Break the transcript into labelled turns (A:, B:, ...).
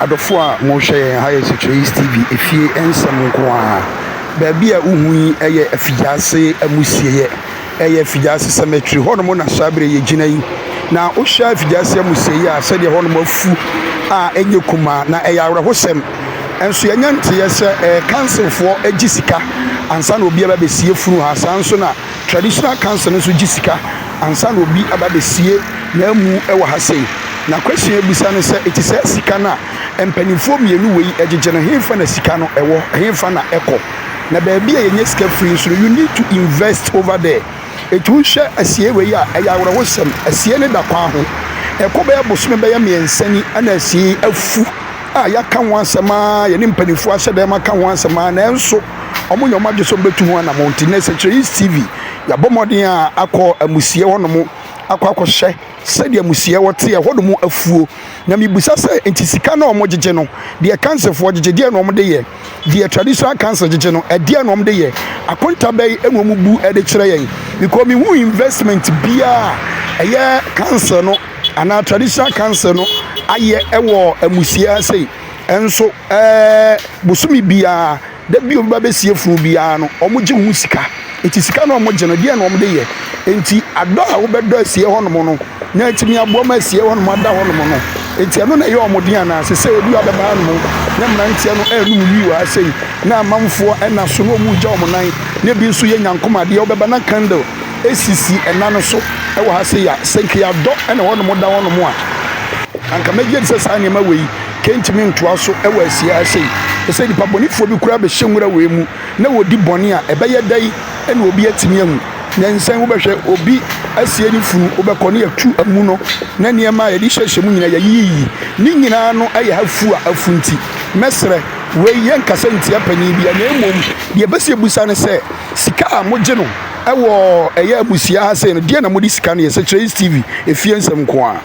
A: adofo a mo hwɛ ha yɛ Trace TV efie ensɛm nko a baabi a uhui ɛyɛ Effiduase amusieyɛ ɛyɛ Effiduase cemetery hɔ no mo na sabre yɛ gyina yi na o hwɛ Effiduase amusieyɛ a sɛ deɛ hɔ no mo afu a enye kuma na ɛyɛ awerɛhosɛm enso yɛnya nteɛ sɛ councilfoɔ agyi sika ansa na obi aba besie funu ha san so na traditional council no so gyi sika ansa na obi aba besie na mu ɛwɔ ha sei na question ebisa no sɛ eti sɛ sika na mpanimfoɔ mienu wei agyeje no hemfa na sika no ɛwɔ hemfa na ɛkɔ na baabi a yenye sika free so you need to invest over there etu hwɛ asie wei a ɛyɛ awerɛhosɛm asie ne da kwan ho ɛkɔ bɛyɛ bosome bɛyɛ miɛnsani ana asie afu a yaka ho asɛm a yɛne mpanimfoɔ ahyɛ dɛm aka ho asɛm a na enso ɔmo nyɔma gye so betu ho anamonti na Trace TV yabɔ mmɔden a akɔ amusie hɔ no mo akɔhyɛ sɛdeɛ amusie wɔte hɔ no mo afuo na mibusa sɛ enti sika na ɔmo gyegye no deɛ councilfoɔ gyegye deɛ na ɔmo de yɛ deɛ traditional council gyegye no ɛdeɛ na ɔmo de yɛ akonta bɛyi ɛna ɔmo bu ɛde kyerɛ yɛn because mi hu investment bia ɛyɛ council no ana traditional council no ayɛ ɛwɔ amusie asɛi ɛnso bosumi bia da bi obi ba besie funu bia no ɔmo gye hu sika enti sika na ɔmo gye no deɛ na ɔmo de yɛ enti adɔ a wo bɛdɔ asie hɔ no mo no na etimi aboa ma asie hɔ no mo ada hɔ no mo no enti ɛno na ɛyɛ ɔmo den ana sɛ obi abɛba no mo na mmeranteɛ no ɛnum wi wɔ asɛi na amanfoɔ ɛna so no ɔmo gya ɔmo nan na bi nso yɛ nyankomadeɛ wobɛba na candle esisi ɛna no so ɛwɔ ha sei a sɛnke adɔ ɛna hɔ no mo da hɔ no mo a anka megye sɛ saa nneɛma wei kentimi ntoa so ɛwɔ asie asɛi sɛ nipa bɔnifoɔ bi kura bɛhyɛ nwura wei mu na wodi bɔne a ɛbɛyɛ dai ɛna obi atimi ahu na nsan wo bɛhwɛ obi asie ni funu wobɛkɔ ne yɛtu amu no na nneɛma a yɛde hyehyɛ mu nyina yɛyiyi ne nyinaa no ɛyɛ hafu a afu nti mɛsrɛ wei yɛn kasa ntia panyin bi na emom deɛ bɛsi ebusa ne sɛ sika a mogye no ɛwɔ ɛyɛ abusia ha sɛ no deɛ na modi sika no yɛ sɛ Trace TV efie nsɛm nko a